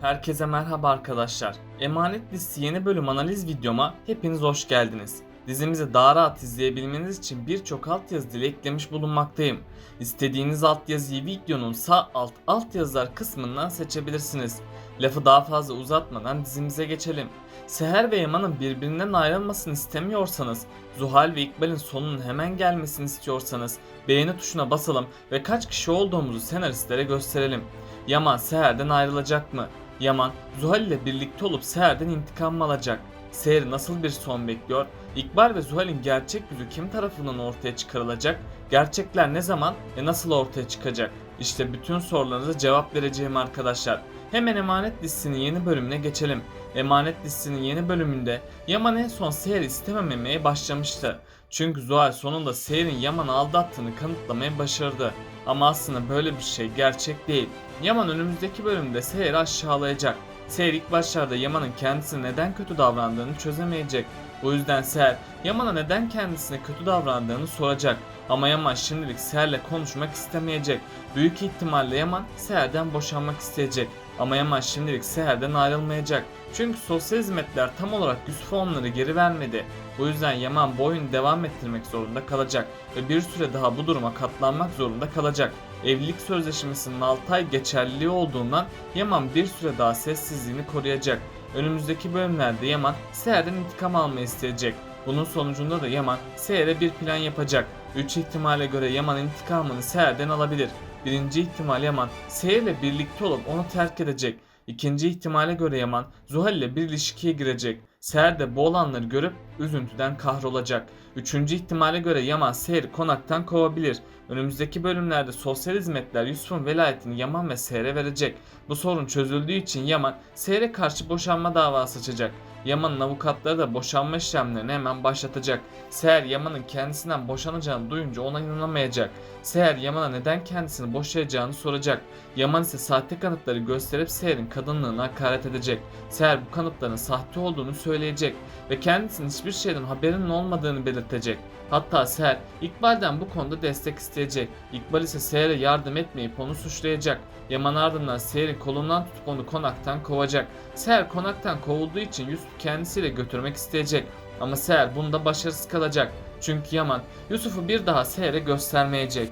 Herkese merhaba arkadaşlar. Emanet Dizisi yeni bölüm analiz videoma hepiniz hoş geldiniz. Dizimizi daha rahat izleyebilmeniz için birçok altyazı dili eklemiş bulunmaktayım. İstediğiniz altyazıyı videonun sağ altyazılar kısmından seçebilirsiniz. Lafı daha fazla uzatmadan dizimize geçelim. Seher ve Yaman'ın birbirinden ayrılmasını istemiyorsanız, Zuhal ve İkbal'in sonunun hemen gelmesini istiyorsanız beğeni tuşuna basalım ve kaç kişi olduğumuzu senaristlere gösterelim. Yaman Seher'den ayrılacak mı? Yaman, Zuhal ile birlikte olup Seher'den intikam mı alacak? Seher nasıl bir son bekliyor? İkbal ve Zuhal'in gerçek yüzü kim tarafından ortaya çıkarılacak? Gerçekler ne zaman ve nasıl ortaya çıkacak? İşte bütün sorularınıza cevap vereceğim arkadaşlar. Hemen Emanet dizisinin yeni bölümüne geçelim. Emanet dizisinin yeni bölümünde Yaman en son Seher'i istemememeye başlamıştı. Çünkü Zuhal sonunda Seher'in Yaman'ı aldattığını kanıtlamayı başardı. Ama aslında böyle bir şey gerçek değil. Yaman önümüzdeki bölümde Seher'i aşağılayacak. Seher ilk başlarda Yaman'ın kendisine neden kötü davrandığını çözemeyecek. Bu yüzden Seher Yaman'a neden kendisine kötü davrandığını soracak. Ama Yaman şimdilik Seher'le konuşmak istemeyecek. Büyük ihtimalle Yaman Seher'den boşanmak isteyecek. Ama Yaman şimdilik Seher'den ayrılmayacak. Çünkü sosyal hizmetler tam olarak Yusuf'a onları geri vermedi. Bu yüzden Yaman bu oyunu devam ettirmek zorunda kalacak ve bir süre daha bu duruma katlanmak zorunda kalacak. Evlilik sözleşmesinin 6 ay geçerliliği olduğundan Yaman bir süre daha sessizliğini koruyacak. Önümüzdeki bölümlerde Yaman Seher'den intikam almayı isteyecek. Bunun sonucunda da Yaman Seher'e bir plan yapacak. 3 ihtimale göre Yaman intikamını Seher'den alabilir. Birinci ihtimal Yaman Seher'le birlikte olup onu terk edecek. İkinci ihtimale göre Yaman Zuhal ile bir ilişkiye girecek. Seher de bu olanları görüp üzüntüden kahrolacak. Üçüncü ihtimale göre Yaman Seher'i konaktan kovabilir. Önümüzdeki bölümlerde sosyal hizmetler Yusuf'un velayetini Yaman ve Seher'e verecek. Bu sorun çözüldüğü için Yaman Seher'e karşı boşanma davası açacak. Yaman'ın avukatları da boşanma işlemlerini hemen başlatacak. Seher Yaman'ın kendisinden boşanacağını duyunca ona inanamayacak. Seher Yaman'a neden kendisini boşayacağını soracak. Yaman ise sahte kanıtları gösterip Seher'in kadınlığına hakaret edecek. Seher bu kanıtların sahte olduğunu söyleyecek ve kendisinin hiçbir şeyden haberinin olmadığını belirtecek. Hatta Seher İkbal'den bu konuda destek isteyecek. İkbal ise Seher'e yardım etmeyip onu suçlayacak. Yaman ardından Seher'in kolundan tutup onu konaktan kovacak. Seher konaktan kovulduğu için Yusuf'u kendisiyle götürmek isteyecek. Ama Seher bunda başarısız kalacak. Çünkü Yaman Yusuf'u bir daha Seher'e göstermeyecek.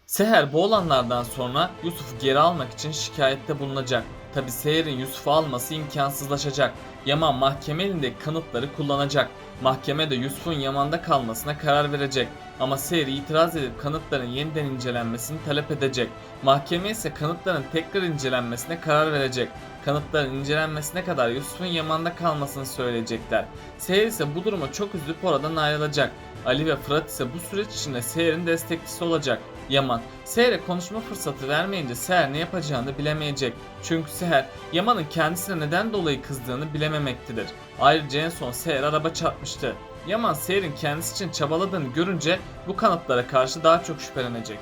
Seher bu olanlardan sonra Yusuf'u geri almak için şikayette bulunacak. Tabi Seher'in Yusuf'u alması imkansızlaşacak. Yaman mahkeme elindeki kanıtları kullanacak. Mahkeme de Yusuf'un Yaman'da kalmasına karar verecek. Ama Seher itiraz edip kanıtların yeniden incelenmesini talep edecek. Mahkeme ise kanıtların tekrar incelenmesine karar verecek. Kanıtların incelenmesine kadar Yusuf'un Yaman'da kalmasını söyleyecekler. Seher ise bu duruma çok üzülüp oradan ayrılacak. Ali ve Fırat ise bu süreç içinde Seher'in destekçisi olacak. Yaman, Seher'e konuşma fırsatı vermeyince Seher ne yapacağını bilemeyecek. Çünkü Seher, Yaman'ın kendisine neden dolayı kızdığını bilememektedir. Ayrıca en son Seher araba çarpmıştı. Yaman Seher'in kendisi için çabaladığını görünce bu kanıtlara karşı daha çok şüphelenecek.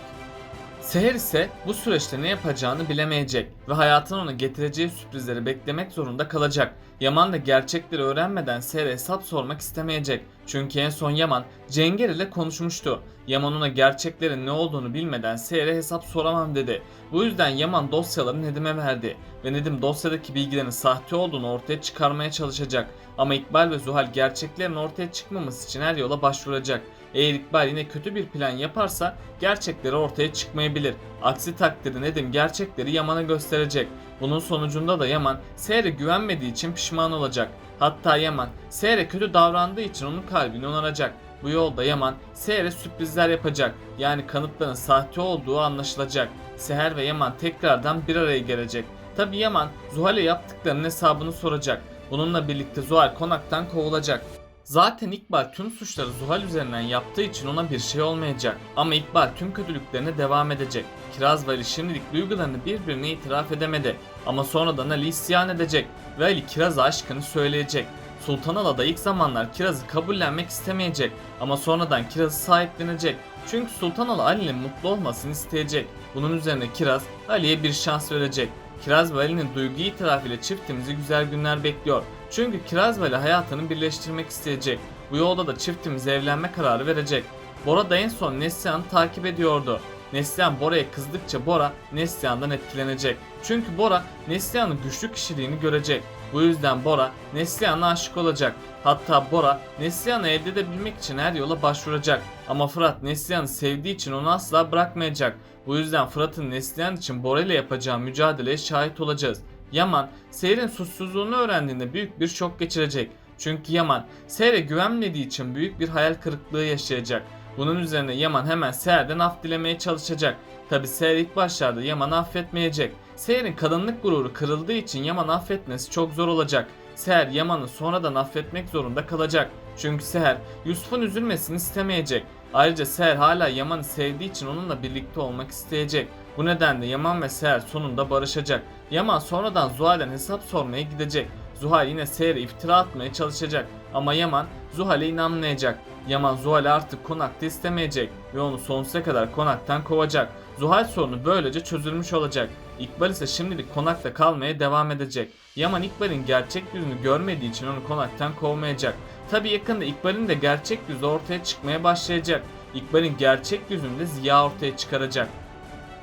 Seher ise bu süreçte ne yapacağını bilemeyecek ve hayatın ona getireceği sürprizleri beklemek zorunda kalacak. Yaman da gerçekleri öğrenmeden Seher'e hesap sormak istemeyecek. Çünkü en son Yaman Cenger ile konuşmuştu. Yaman ona gerçeklerin ne olduğunu bilmeden Seher'e hesap soramam dedi. Bu yüzden Yaman dosyaları Nedim'e verdi ve Nedim dosyadaki bilgilerin sahte olduğunu ortaya çıkarmaya çalışacak. Ama İkbal ve Zuhal gerçeklerin ortaya çıkmaması için her yola başvuracak. Eğer İkbal yine kötü bir plan yaparsa gerçekleri ortaya çıkmayabilir. Aksi takdirde Nedim gerçekleri Yaman'a gösterecek. Bunun sonucunda da Yaman Seher'e güvenmediği için pişman olacak. Hatta Yaman Seher'e kötü davrandığı için onun kalbini onaracak. Bu yolda Yaman Seher'e sürprizler yapacak. Yani kanıtların sahte olduğu anlaşılacak. Seher ve Yaman tekrardan bir araya gelecek. Tabi Yaman Zuhal'e yaptıklarının hesabını soracak. Bununla birlikte Zuhal konaktan kovulacak. Zaten İkbal tüm suçları Zuhal üzerinden yaptığı için ona bir şey olmayacak. Ama İkbal tüm kötülüklerine devam edecek. Kiraz ve Ali şimdilik duygularını birbirine itiraf edemedi. Ama sonradan Ali isyan edecek ve Ali Kiraz'a aşkını söyleyecek. Sultanala da ilk zamanlar Kiraz'ı kabullenmek istemeyecek ama sonradan Kiraz'ı sahiplenecek. Çünkü Sultanala Ali'nin mutlu olmasını isteyecek. Bunun üzerine Kiraz Ali'ye bir şans verecek. Kiraz ve Ali'nin duygu itirafı ile çiftimizi güzel günler bekliyor. Çünkü Kiraz ve Ali hayatını birleştirmek isteyecek. Bu yolda da çiftimiz evlenme kararı verecek. Bora da en son Neslihan'ı takip ediyordu. Neslihan Bora'ya kızdıkça Bora Neslihan'dan etkilenecek. Çünkü Bora Neslihan'ın güçlü kişiliğini görecek. Bu yüzden Bora Neslihan'a aşık olacak. Hatta Bora Neslihan'ı elde edebilmek için her yola başvuracak. Ama Fırat Neslihan'ı sevdiği için onu asla bırakmayacak. Bu yüzden Fırat'ın Neslihan için Bora ile yapacağı mücadeleye şahit olacağız. Yaman, Seher'in suçsuzluğunu öğrendiğinde büyük bir şok geçirecek. Çünkü Yaman, Seher'e güvenmediği için büyük bir hayal kırıklığı yaşayacak. Bunun üzerine Yaman hemen Seher'den af dilemeye çalışacak. Tabi Seher ilk başlarda Yaman'ı affetmeyecek. Seher'in kadınlık gururu kırıldığı için Yaman'ı affetmesi çok zor olacak. Seher Yaman'ı sonradan affetmek zorunda kalacak. Çünkü Seher Yusuf'un üzülmesini istemeyecek. Ayrıca Seher hala Yaman'ı sevdiği için onunla birlikte olmak isteyecek. Bu nedenle Yaman ve Seher sonunda barışacak. Yaman sonradan Zuhal'den hesap sormaya gidecek. Zuhal yine Seher'e iftira atmaya çalışacak. Ama Yaman Zuhal'e inanmayacak. Yaman Zuhal'i artık konakta istemeyecek ve onu sonsuza kadar konaktan kovacak. Zuhal sorunu böylece çözülmüş olacak. İkbal ise şimdilik konakta kalmaya devam edecek. Yaman İkbal'in gerçek yüzünü görmediği için onu konaktan kovmayacak. Tabi yakında İkbal'in de gerçek yüzü ortaya çıkmaya başlayacak. İkbal'in gerçek yüzünü de Ziya ortaya çıkaracak.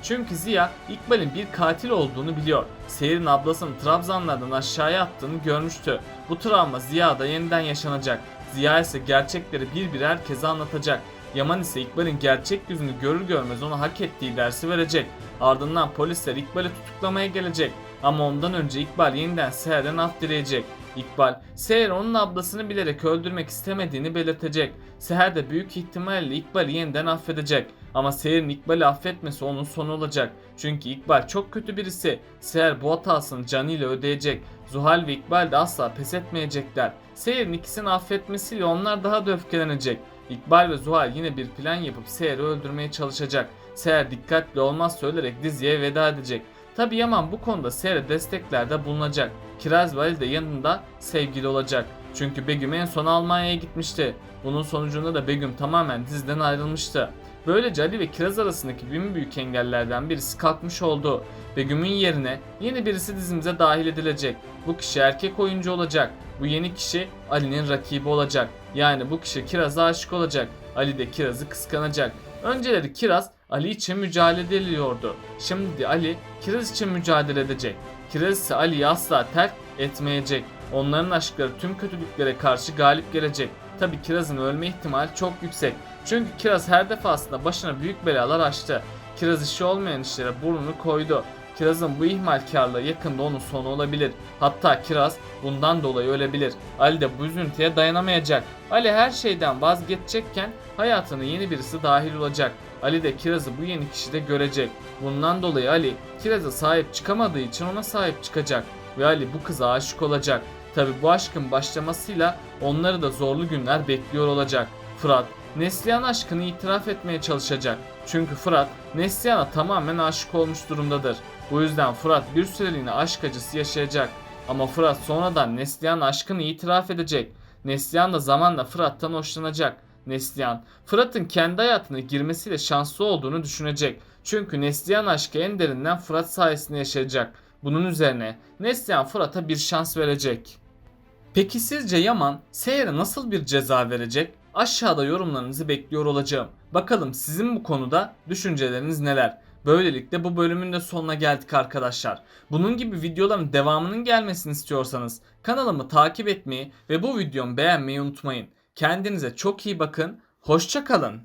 Çünkü Ziya İkbal'in bir katil olduğunu biliyor. Seher'in ablasını Trabzanlardan aşağıya attığını görmüştü. Bu travma Ziya'da yeniden yaşanacak. Ziya ise gerçekleri bir herkese anlatacak. Yaman ise İkbal'in gerçek yüzünü görür görmez ona hak ettiği dersi verecek. Ardından polisler İkbal'i tutuklamaya gelecek. Ama ondan önce İkbal yeniden Seher'den af dileyecek. İkbal, Seher onun ablasını bilerek öldürmek istemediğini belirtecek. Seher de büyük ihtimalle İkbal'i yeniden affedecek. Ama Seher'in İkbal'i affetmesi onun sonu olacak. Çünkü İkbal çok kötü birisi. Seher bu hatasını canıyla ödeyecek. Zuhal ve İkbal de asla pes etmeyecekler. Seher'in ikisini affetmesiyle onlar daha da öfkelenecek. İkbal ve Zuhal yine bir plan yapıp Seher'i öldürmeye çalışacak. Seher dikkatli olmaz söylerek diziye veda edecek. Tabi Yaman bu konuda Seher'e desteklerde bulunacak. Kiraz ve Ali de yanında sevgili olacak. Çünkü Begüm en son Almanya'ya gitmişti. Bunun sonucunda da Begüm tamamen diziden ayrılmıştı. Böylece Ali ve Kiraz arasındaki en büyük engellerden birisi kalkmış oldu. Begüm'ün yerine yeni birisi dizimize dahil edilecek. Bu kişi erkek oyuncu olacak. Bu yeni kişi Ali'nin rakibi olacak. Yani bu kişi Kiraz'a aşık olacak. Ali de Kiraz'ı kıskanacak. Önceleri Kiraz Ali için mücadele ediyordu. Şimdi Ali Kiraz için mücadele edecek. Kiraz ise Ali'yi asla terk etmeyecek. Onların aşkları tüm kötülüklere karşı galip gelecek. Tabi Kiraz'ın ölme ihtimali çok yüksek. Çünkü Kiraz her defasında başına büyük belalar açtı. Kiraz işi olmayan işlere burnunu koydu. Kiraz'ın bu ihmalkarlığı yakında onun sonu olabilir. Hatta Kiraz bundan dolayı ölebilir. Ali de bu üzüntüye dayanamayacak. Ali her şeyden vazgeçecekken hayatına yeni birisi dahil olacak. Ali de Kiraz'ı bu yeni kişide görecek. Bundan dolayı Ali Kiraz'a sahip çıkamadığı için ona sahip çıkacak. Ve Ali bu kıza aşık olacak. Tabi bu aşkın başlamasıyla onları da zorlu günler bekliyor olacak. Fırat Neslihan aşkını itiraf etmeye çalışacak. Çünkü Fırat Neslihan'a tamamen aşık olmuş durumdadır. Bu yüzden Fırat bir süreliğine aşk acısı yaşayacak. Ama Fırat sonradan Neslihan aşkını itiraf edecek. Neslihan da zamanla Fırat'tan hoşlanacak. Neslihan, Fırat'ın kendi hayatına girmesiyle şanslı olduğunu düşünecek. Çünkü Neslihan aşkı en derinden Fırat sayesinde yaşayacak. Bunun üzerine Neslihan Fırat'a bir şans verecek. Peki sizce Yaman Seher'e nasıl bir ceza verecek? Aşağıda yorumlarınızı bekliyor olacağım. Bakalım sizin bu konuda düşünceleriniz neler? Böylelikle bu bölümün de sonuna geldik arkadaşlar. Bunun gibi videoların devamının gelmesini istiyorsanız kanalımı takip etmeyi ve bu videomu beğenmeyi unutmayın. Kendinize çok iyi bakın. Hoşça kalın.